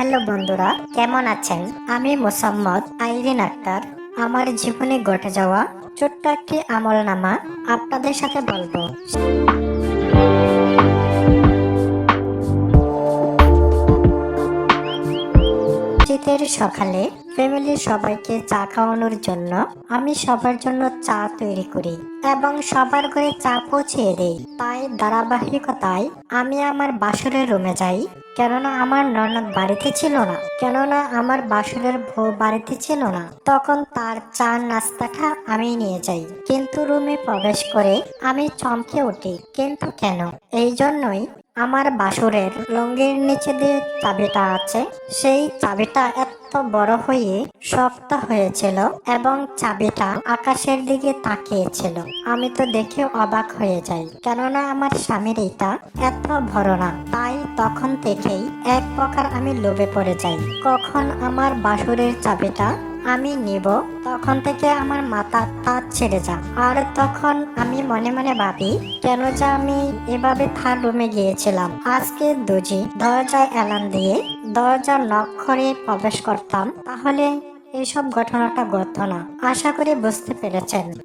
Hello বন্ধুরা, কেমন আছেন? আমি মোসাম্মদ আইরিন আক্তার। আমার জীবনে ঘটে যাওয়া ছোট্ট একটি আমলনামা আপনাদের সাথে বলবো। শীতের সকালে ফ্যামিলির সবাইকে চা খাওয়ানোর জন্য আমি সবার জন্য চা তৈরি করি এবং সবার ঘরে চা পৌঁছিয়ে দেই। তাই ধারাবাহিকতায় আমি আমার বাসরের রুমে যাই, কেননা আমার ননদ বাড়িতে ছিল না, আমার বাসরের বউ বাড়িতে ছিল না। তখন তার চা নাস্তাটা আমি নিয়ে যাই, কিন্তু রুমে প্রবেশ করে আমি চমকে উঠি, কিন্তু কেন? এই জন্যই আমার বাসরের লঙ্গের নিচে যে চাবিটা আছে, সেই চাবিটা এত বড় হয়ে শক্ত হয়েছিল এবং চাবিটা আকাশের দিকে তাকিয়েছিল। আমি তো দেখে অবাক হয়ে যাই, কেননা আমার স্বামীর এটা এত বড় না। তাই তখন থেকেই এক প্রকার আমি লোভে পড়ে যাই, কখন আমার বাসুরের চাবিটা আমি নিব। তখন থেকে আমার মাথা তার ছেড়ে যা। আর তখন আমি মনে মনে ভাবি, কেন যে আমি এভাবে তার রুমে গিয়েছিলাম। আজকে দুজি দরজায় এলান দিয়ে দরজা নক করে প্রবেশ করতাম, তাহলে এইসব ঘটনাটা ঘটতো না। আশা করি বুঝতে পেরেছেন।